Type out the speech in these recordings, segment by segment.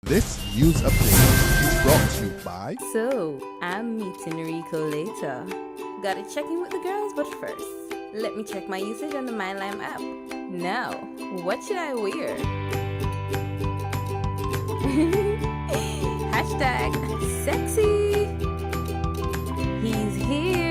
This news update is brought to you by... So, I'm meeting Rico later. Gotta check in with the girls, but first, let me check my usage on the MyLime app. Now, what should I wear? Hashtag sexy. He's here.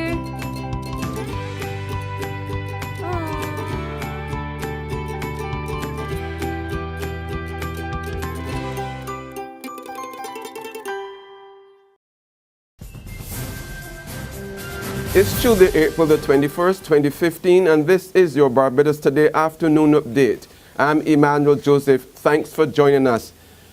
It's Tuesday, April the 21st, 2015, and this is your Barbados Today afternoon update. I'm Emmanuel Joseph. Thanks for joining us.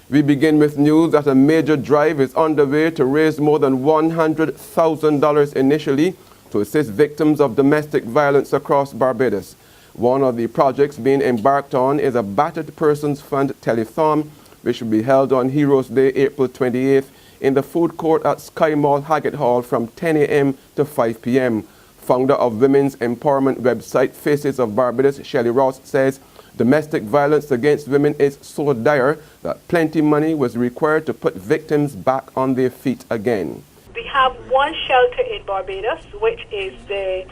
We begin with news that a major drive is underway to raise more than $100,000 initially to assist victims of domestic violence across Barbados. One of the projects being embarked on is a Battered Persons Fund telethon, which will be held on Heroes Day, April 28th, in the food court at Sky Mall, Haggett Hall from 10 a.m. to 5 p.m. Founder of women's empowerment website Faces of Barbados, Shelley Ross, says domestic violence against women is so dire that plenty money was required to put victims back on their feet again. We have one shelter in Barbados, which is the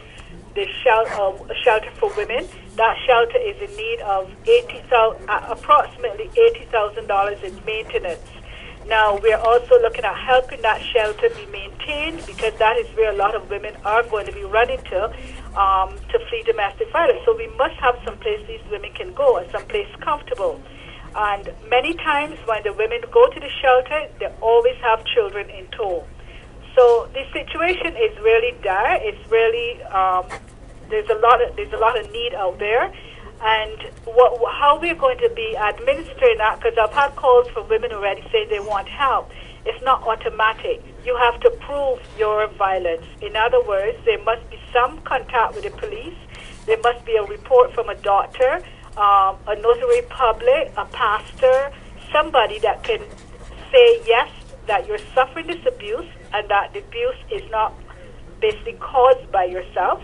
shelter for women. That shelter is in need of approximately $80,000 in maintenance. Now, we're also looking at helping that shelter be maintained, because that is where a lot of women are going to be running to flee domestic violence. So we must have some place these women can go, and some place comfortable. And many times when the women go to the shelter, they always have children in tow. So the situation is really dire. It's really there's a lot of need out there. And how we're going to be administering that, because I've had calls from women already saying they want help. It's not automatic. You have to prove your violence. In other words, there must be some contact with the police. There must be a report from a doctor, a notary public, a pastor, somebody that can say, yes, that you're suffering this abuse and that the abuse is not basically caused by yourself.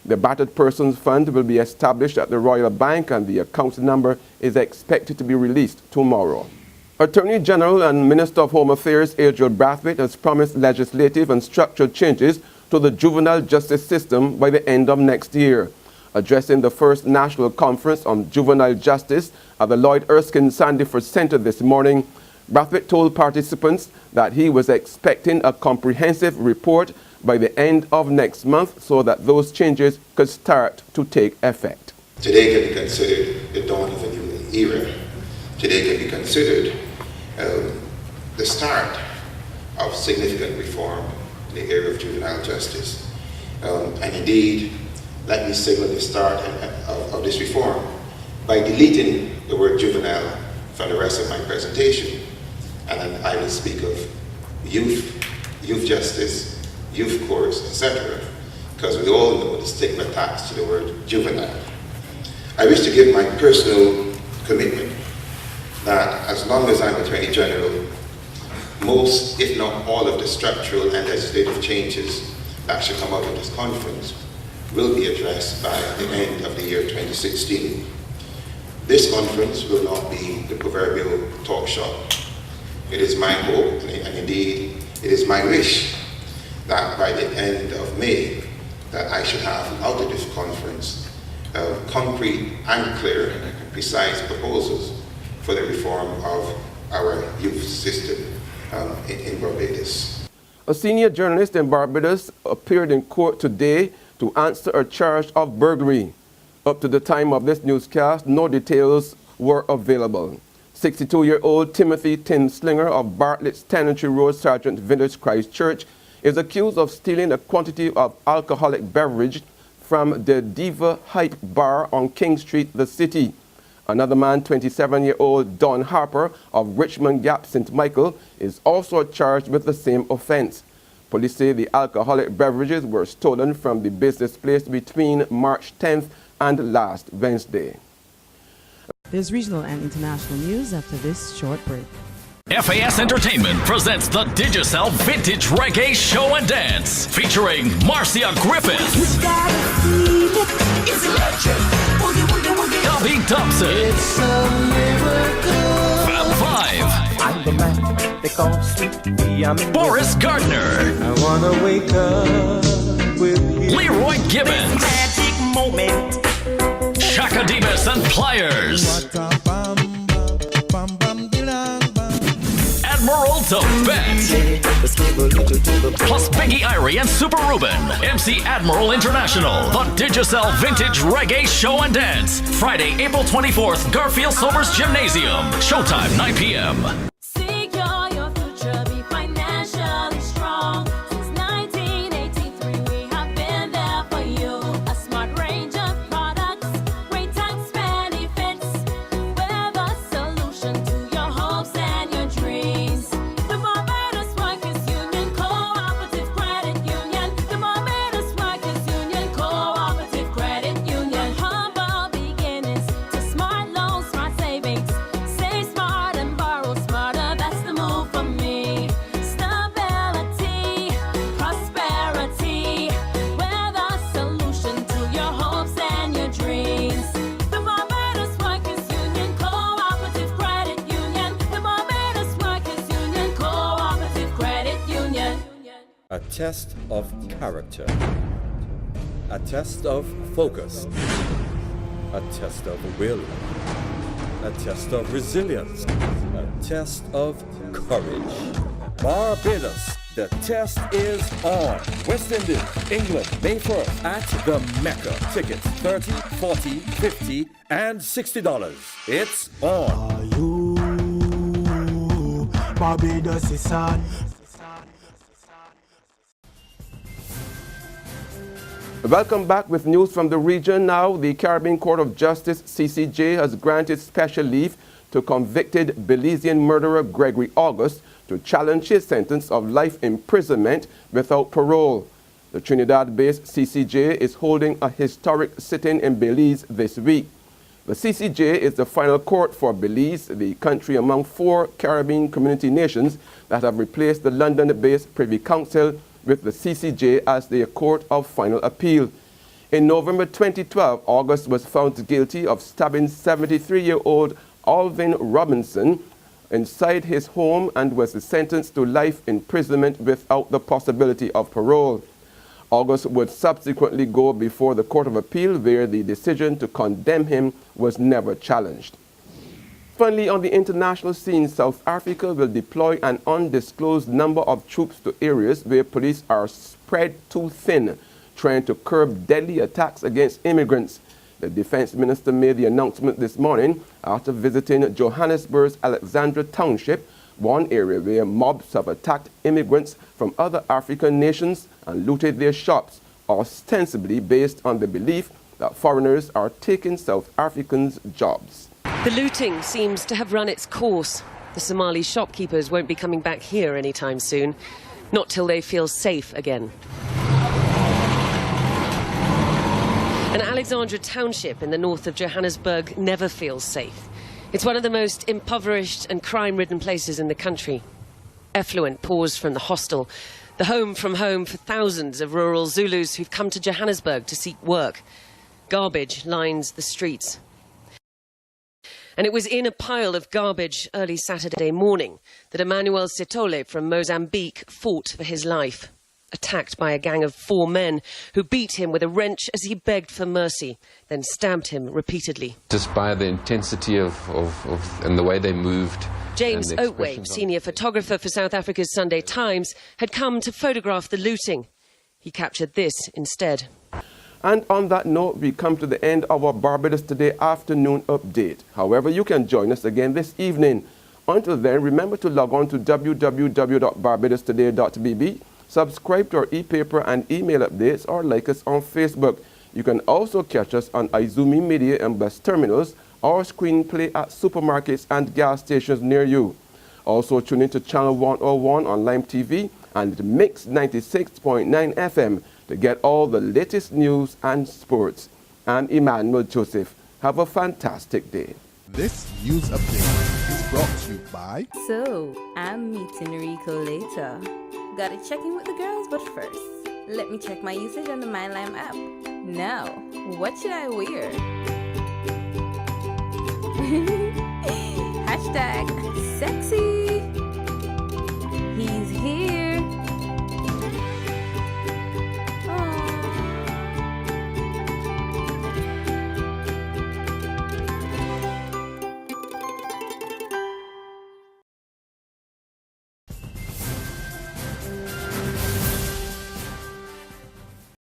The Battered Persons Fund will be established at the Royal Bank, and the account number is expected to be released tomorrow. Attorney General and Minister of Home Affairs Adriel Brathwaite has promised legislative and structural changes to the juvenile justice system by the end of next year. Addressing the first National Conference on Juvenile Justice at the Lloyd Erskine Sandiford Center this morning, Brathwaite told participants that he was expecting a comprehensive report by the end of next month so that those changes could start to take effect. Today can be considered the dawn of a new era. Today can be considered the start of significant reform in the area of juvenile justice. And indeed, let me signal the start of this reform by deleting the word juvenile from the rest of my presentation. And then I will speak of youth justice, youth courts, etc., because we all know the stigma attached to the word juvenile. I wish to give my personal commitment that as long as I'm Attorney General, most, if not all, of the structural and legislative changes that should come out of this conference will be addressed by the end of the year 2016. This conference will not be the proverbial talk shop. It is my hope, and indeed it is my wish, that by the end of May, that I should have out of this conference concrete and clear and precise proposals for the reform of our youth system in Barbados. A senior journalist in Barbados appeared in court today to answer a charge of burglary. Up to the time of this newscast, no details were available. 62-year-old Timothy Tinslinger of Bartlett's Tenantry Road, Sergeant Village, Christchurch, is accused of stealing a quantity of alcoholic beverage from the Diva Hype Bar on King Street, the city. Another man, 27-year-old Don Harper of Richmond Gap, St. Michael, is also charged with the same offense. Police say the alcoholic beverages were stolen from the business place between March 10th and last Wednesday. There's regional and international news after this short break. FAS Entertainment presents the Digicel Vintage Reggae Show and Dance, featuring Marcia Griffiths, Bobby Thompson, Fab 5, on the map they call Sweet Yummy. Boris Gardner. I wanna wake up with you. Leroy Gibbons. Magic moment. Shaka Demus and Pliers. Admiral Tibet. Plus Biggie Irie and Super Ruben. MC Admiral International. The Digicel Vintage Reggae Show and Dance. Friday, April 24th, Garfield Sobers Gymnasium. Showtime, 9 p.m. Secure your future, be financially strong. Since 1983, we have been there for you. A smart range of products, great tax benefits. We're the solution to your hopes and your dreams. The Barbados Workers Union Cooperative Credit Union. The Barbados Workers Union Cooperative Credit Union. Humble beginnings to smart loans, smart savings. Save smart and borrow smarter, that's the move for me. Stability, prosperity, we're the solution to your hopes and your dreams. The Barbados Workers Union Cooperative Credit Union. The Barbados Workers Union Cooperative Credit Union. A test of character, a test of focus, a test of will, a test of resilience, a test of courage. Barbados, the test is on. West Indies, England, May 1st at the Mecca. Tickets $30, $40, $50, and $60. It's on. Are you Barbados is on? Welcome back with news from the region now. The Caribbean Court of Justice, CCJ, has granted special leave to convicted Belizean murderer Gregory August to challenge his sentence of life imprisonment without parole. The Trinidad-based CCJ is holding a historic sitting in Belize this week. The CCJ is the final court for Belize, the country among 4 Caribbean community nations that have replaced the London-based Privy Council with the CCJ as their court of final appeal. In November 2012, August was found guilty of stabbing 73-year-old Alvin Robinson inside his home and was sentenced to life imprisonment without the possibility of parole. August would subsequently go before the Court of Appeal, where the decision to condemn him was never challenged. Finally, on the international scene, South Africa will deploy an undisclosed number of troops to areas where police are spread too thin, trying to curb deadly attacks against immigrants. The defense minister made the announcement this morning after visiting Johannesburg's Alexandra Township, one area where mobs have attacked immigrants from other African nations and looted their shops, ostensibly based on the belief that foreigners are taking South Africans' jobs. The looting seems to have run its course. The Somali shopkeepers won't be coming back here anytime soon, not till they feel safe again. An Alexandra Township in the north of Johannesburg never feels safe. It's one of the most impoverished and crime-ridden places in the country. Effluent pours from the hostel, the home from home for thousands of rural Zulus who've come to Johannesburg to seek work. Garbage lines the streets. And it was in a pile of garbage early Saturday morning that Emmanuel Sitole from Mozambique fought for his life, attacked by a gang of 4 men who beat him with a wrench as he begged for mercy, then stabbed him repeatedly. Just by the intensity and the way they moved. James Oatway, senior photographer for South Africa's Sunday Times, had come to photograph the looting. He captured this instead. And on that note, we come to the end of our Barbados Today afternoon update. However, you can join us again this evening. Until then, remember to log on to www.barbadostoday.bb, subscribe to our e-paper and email updates, or like us on Facebook. You can also catch us on Izumi Media and bus terminals, or screenplay at supermarkets and gas stations near you. Also tune in to Channel 101 on Lime TV and Mix 96.9 FM to get all the latest news and sports. I'm Emmanuel Joseph. Have a fantastic day. This news update is brought to you by... So, I'm meeting Rico later. Gotta check in with the girls, but first, let me check my usage on the MyLime app. Now, what should I wear? Hashtag sexy